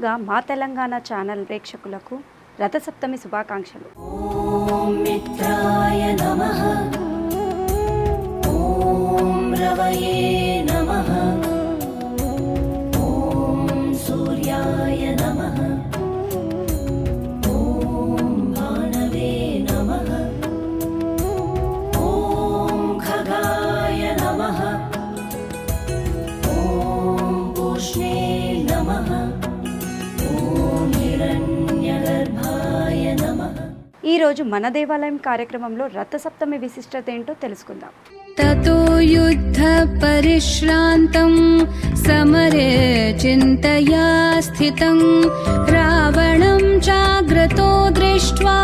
ముందుగా మా తెలంగాణ ఛానల్ ప్రేక్షకులకు రథసప్తమి శుభాకాంక్షలు. ఓం మిత్రాయ నమః, ఓం రవయే నమః, ఓం సూర్యాయ నమః, ఓం భానవే నమః, ఓం ఖగాయ నమః, ఓం పూష్ణే నమః, ఓం హిరణ్యగర్భాయ నమః. ఈరోజు మన దేవాలయం కార్యక్రమంలో రథసప్తమి విశిష్టత ఏంటో తెలుసుకుందాం. తతో యుద్ధ పరిశ్రాంతం సమరే చింతయా స్థితం రావణం జాగ్రతో దృష్ట్వా.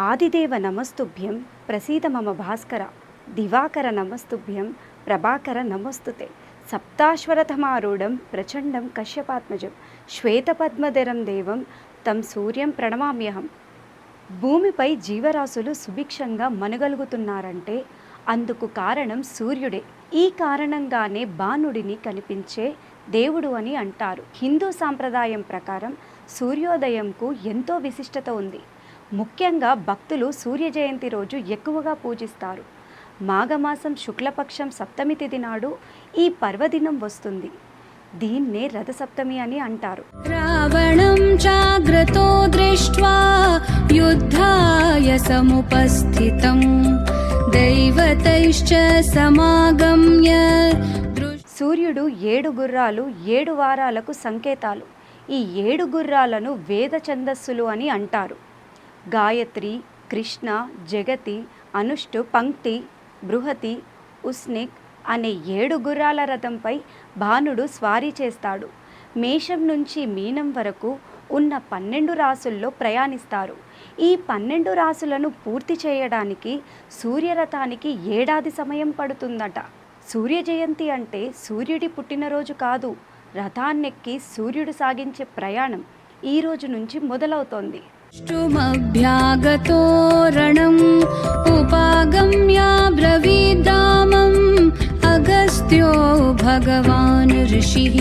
ఆదిదేవ నమస్తుభ్యం ప్రసీద మమ భాస్కర, దివాకర నమస్తుభ్యం ప్రభాకర నమస్తుతే, సప్తాశ్వరథమారూఢం ప్రచండం కశ్యపాత్మజం శ్వేతపద్మధరం దేవం తం సూర్యం ప్రణమామ్యహం. భూమిపై జీవరాశులు సుభిక్షంగా మనగలుగుతున్నారంటే అందుకు కారణం సూర్యుడే. ఈ కారణంగానే బాణుడిని కనిపించే దేవుడు అని అంటారు. హిందూ సాంప్రదాయం ప్రకారం సూర్యోదయంకు ఎంతో విశిష్టత ఉంది. ముఖ్యంగా భక్తులు సూర్య జయంతి రోజు ఎక్కువగా పూజిస్తారు. మాఘమాసం శుక్లపక్షం సప్తమి తిథి నాడు ఈ పర్వదినం వస్తుంది. దీన్నే రథసప్తమి అని అంటారు. రావణం జాగ్రతో దృష్ట్వా యుద్ధాయ సముపస్థితం దైవతైశ్చ సమాగమ్య. సూర్యుడు 7 గుర్రాలు 7 వారాలకు సంకేతాలు. ఈ 7 గుర్రాలను వేద ఛందస్సులు అని అంటారు. గాయత్రి, కృష్ణ, జగతి, అనుష్టు, పంక్తి, బృహతి, ఉస్నిక్ అనే 7 గుర్రాల రథంపై బాణుడు స్వారీ చేస్తాడు. మేషం నుంచి మీనం వరకు ఉన్న 12 రాసుల్లో ప్రయాణిస్తారు. ఈ 12 రాసులను పూర్తి చేయడానికి సూర్యరథానికి ఏడాది సమయం పడుతుందట. సూర్య జయంతి అంటే సూర్యుడి పుట్టినరోజు కాదు, రథాన్నెక్కి సూర్యుడు సాగించే ప్రయాణం ఈ రోజు నుంచి మొదలవుతోంది. ष्टुमभ्यागतो रणम् उपागम्य ब्रवीद्रामम् अगस्त्यो भगवान् ऋषिः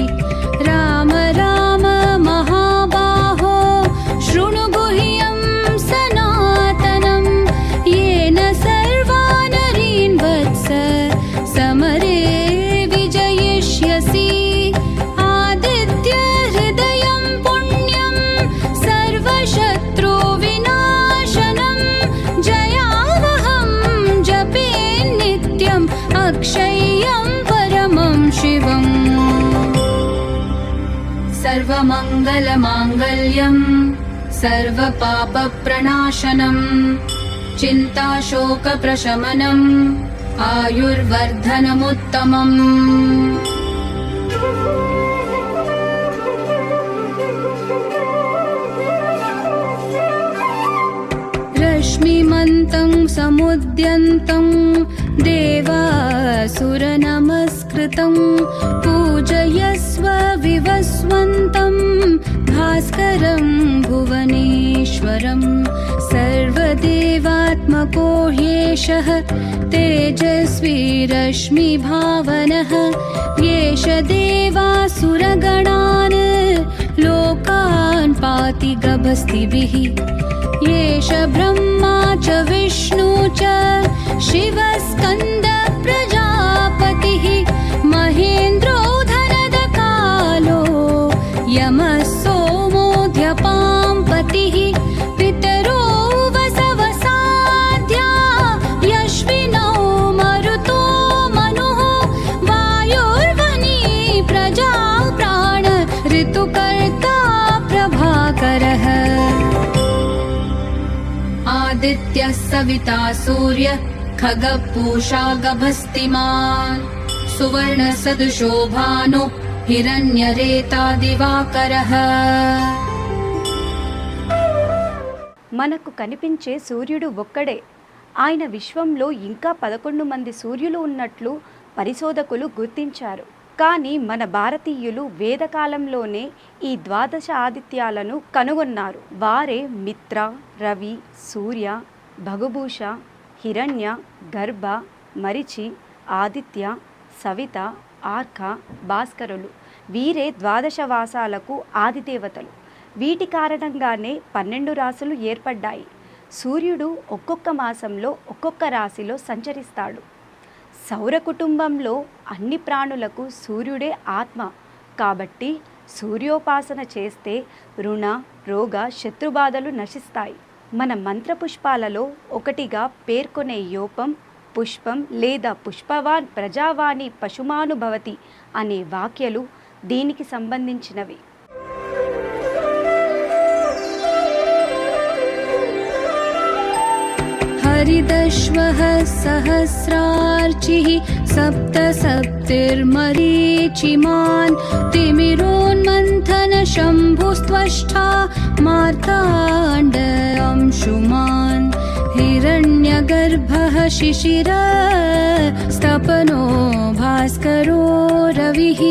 राम राम महाबाहो शृणु गुह्यं सनातनं येन सर्वानरीन् वत्स समरे विजयिष्यसि. आदित्य हृदयं पुण्यं सर्वशत्रु विनाशनं जयावहं जपे नित्यम् अक्षय्यं परमं शिवम्. सर्वमङ्गलमाङ्गल्यं सर्वपापप्रणाशनं चिन्ताशोकप्रशमनम् आयुर्वर्धनमुत्तमम्. रश्मिमन्तं समुद्यन्तं देवासुरनमस्कृतं पूजयस्व विवस्वन्तं भास्करं भुवनेश्वरं. सर्वदेवात्मको ह्येषः तेजस्वी रश्मिभावनः येष देवासुरगणान् लोकान् पाति गभस्तिभिः. येष ब्रह्मा च विष्णु च शिवस्कन्द प्रजापतिः महेन्द्रो धनदकालो यमः सोमोऽध्यपां पतिः. पितरो वसवसाध्या यश्विनौ मरुतो मनुः वायुर्वनी प्रजा प्राण ऋतुकर्ता प्रभाकरः. आदित्यः सविता सूर्यः खगः पूषा गभस्तिमान् सुवर्णसदृशो भानुः हिरण्यरेता दिवाकरः. మనకు కనిపించే సూర్యుడు ఒక్కడే. ఆయన విశ్వంలో ఇంకా 11 మంది సూర్యులు ఉన్నట్లు పరిశోధకులు గుర్తించారు. కానీ మన భారతీయులు వేదకాలంలోనే ఈ 12 ఆదిత్యాలను కనుగొన్నారు. వారే మిత్ర, రవి, సూర్య, భగుభూష, హిరణ్య, గర్భ, మరిచి, ఆదిత్య, సవిత, ఆర్క, భాస్కరులు. వీరే ద్వాదశ వాసాలకు ఆదిదేవతలు. వీటి కారణంగానే 12 రాశులు ఏర్పడ్డాయి. సూర్యుడు ఒక్కొక్క మాసంలో ఒక్కొక్క రాశిలో సంచరిస్తాడు. సౌర కుటుంబంలో అన్ని ప్రాణులకు సూర్యుడే ఆత్మ కాబట్టి సూర్యోపాసన చేస్తే రుణ, రోగ, శత్రుబాధలు నశిస్తాయి. మన మంత్రపుష్పాలలో ఒకటిగా పేర్కొనే యోపం, పుష్పం లేదా పుష్పవాన్ ప్రజావాణి పశుమానుభవతి అనే వాక్యాలు దీనికి సంబంధించినవి. हरिदश्वः सहस्रार्चिः सप्तसप्तिर्मरीचिमान् तिमिरोन्मन्थन शम्भुस्त्वष्टा मार्ताण्ड अंशुमान् हिरण्यगर्भः शिशिरस्तपनो भास्करो रविः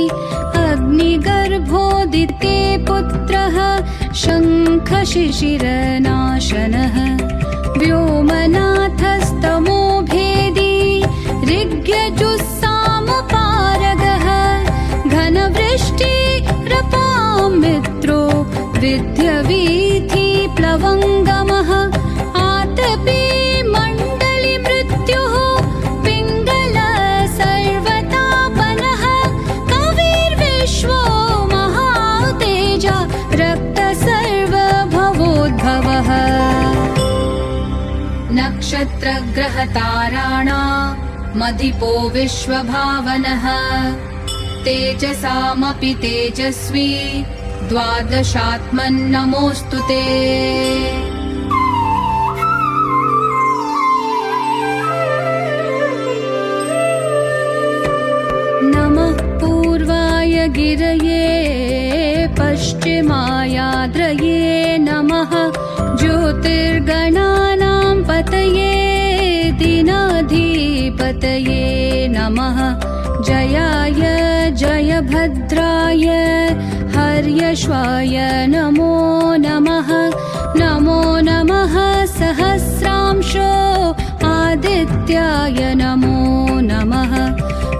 अग्निगर्भोदिते पुत्रः शङ्खशिशिरनाशनः व्योमनाथस्तमो भेदी ऋग्यजुस्सामपारगः घनवृष्टिरपां मित्रो विद्यवीथि प्लवङ्गमः आतपी मण्डली मृत्युः पिङ्गल सर्वतापनः कविर्विश्वो महातेजा रक्त सर्वभवोद्भवः नक्षत्रग्रहताराणामधिपो विश्वभावनः तेजसामपि तेजस्वी द्वादशात्मन्नमोऽस्तु ते। नमः पूर्वाय गिरये पश्चिमायाद्रये नमः ज्योतिर्गणानां पतये दीनाधिपतये नमः जयाय जयभद्राय हर्यश्वाय नमो नमः। नमो नमः सहस्रांशो आदित्याय नमो नमः।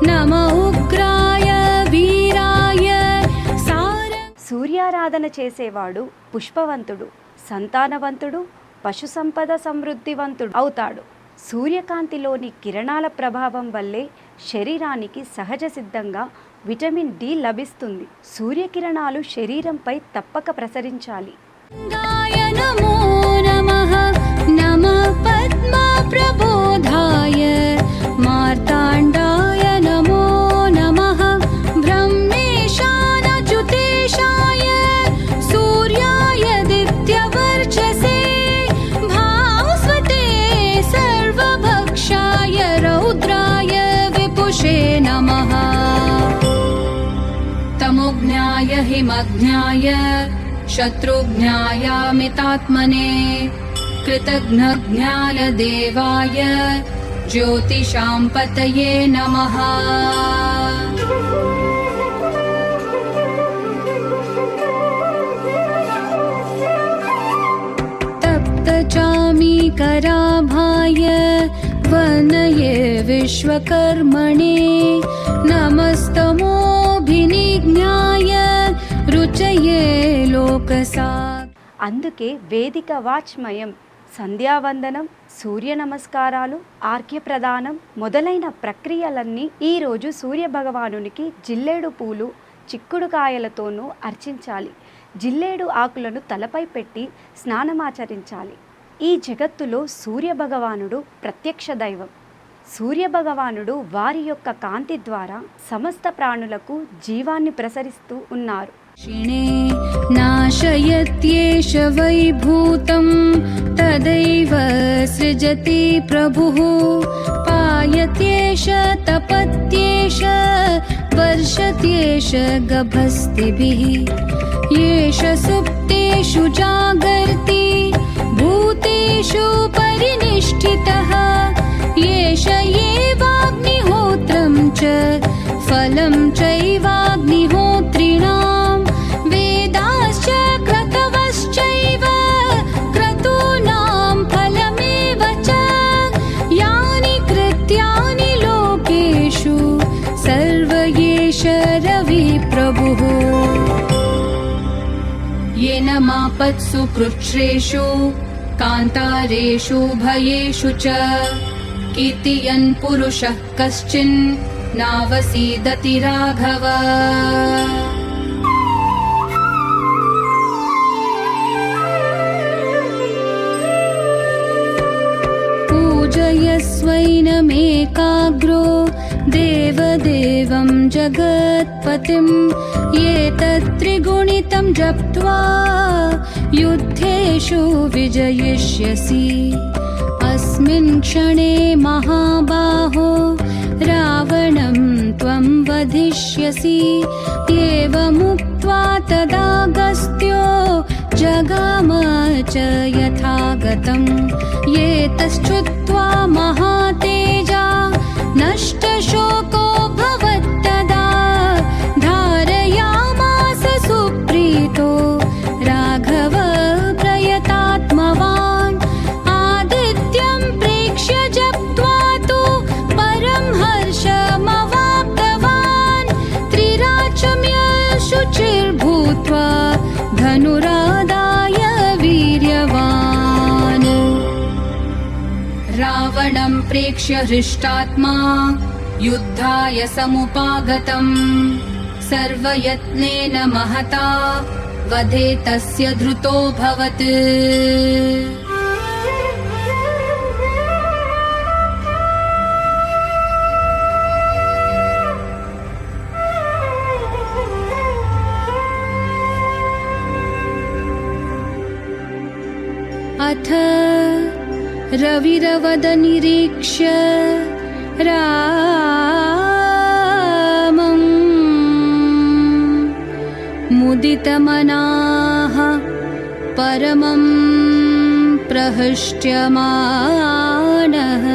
नम उग्राय वीराय సూర్యారాధన చేసేవాడు పుష్పవంతుడు, సంతానవంతుడు, పశు సంపద సమృద్ధివంతుడు అవుతాడు. సూర్యకాంతిలోని కిరణాల ప్రభావం వల్లే శరీరానికి సహజ సిద్ధంగా విటమిన్ డి లభిస్తుంది. సూర్యకిరణాలు శరీరంపై తప్పక ప్రసరించాలి. నమో నమః నమః పద్మప్రబోధాయ మార్తాండాయ నమో నమః బ్రహ్మేశానచ్యుతేశాయ సూర్యాయ దిత్యవర్చసే భాస్వతే సర్వభక్షాయ రౌద్రాయ విపుషే నమః తమోజ్ఞాయ హిమజ్ఞాయ शत्रुघ्नायामितात्मने कृतघ्नज्ञानदेवाय ज्योतिषां पतये नमः। तप्तचामीकराभाय वनये विश्वकर्मणे नमस्तमोभिनिज्ञाय రుచయే లోకసా. అందుకే వేదిక వాచ్మయం, సంధ్యావందనం, సూర్య నమస్కారాలు, ఆర్ఘ్యప్రదానం మొదలైన ప్రక్రియలన్నీ ఈరోజు సూర్య భగవానునికి జిల్లేడు పూలు, చిక్కుడుకాయలతోనూ అర్చించాలి. జిల్లేడు ఆకులను తలపై పెట్టి స్నానమాచరించాలి. ఈ జగత్తులో సూర్య భగవానుడు ప్రత్యక్ష దైవం. సూర్య భగవానుడు వారి యొక్క కాంతి ద్వారా సమస్త ప్రాణులకు జీవాన్ని ప్రసరిస్తూ ఉన్నారు. क्षिणे नाशयत्येष वैभूतं तदैव सृजति प्रभुः पायत्येष तपत्येष वर्षत्येष गभस्तिभिः येष सुप्तेषु जागर्ति भूतेषु परिनिष्ठितः येष एवाग्निहोत्रं च फलं चैवाग्निहोत्रिणां वेदाश्च क्रतवश्चैव क्रतूनां फलमेव च यानि कृत्यानि लोकेषु सर्वये आपत्सु कृच्छ्रेषु कान्तारेषु भयेषु च कीर्तयन् पुरुषः कश्चिन् नावसीदति राघव। पूजयस्वैनमेकाग्रो देवदेवं जगत्पतिं एतत्त्रिगुणितं जप्त्वा युद्धेषु विजयिष्यसि। अस्मिन् क्षणे महाबाहो रावणं त्वं वधिष्यसि। एवमुक्त्वा तदागस्त्यो जगाम च यथागतम्। एतश्चुत्वा महातेजा नष्टशोको भवत्तदा धारयामास सुप्रीतो राघव प्रयतात्मवान्। आदित्यं प्रेक्ष्य जप्त्वा तु परं हर्षमवाप्तवान्। त्रिराचम्य शुचिर्भूत्वा धनुरादाय वीर्यवान्। रावणं प्रेक्ष्य हृष्टात्मा युद्धाय समुपागतम्। सर्वयत्नेन महता वधे तस्य धृतोऽभवत्। अथ रविरवदनिरीक्ष्य रामम् मुदितमनाः परमं प्रहृष्ट्यमानः।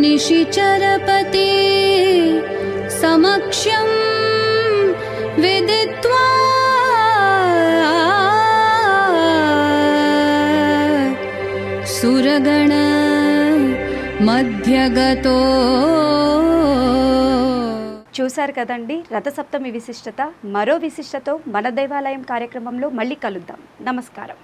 निशिचरपते समक्षं विदित्वा సురగణ మధ్యగతో. చూశారు కదండి రథసప్తమి విశిష్టత. మరో విశిష్టతో మన దేవాలయం కార్యక్రమంలో మళ్ళీ కలుద్దాం. నమస్కారం.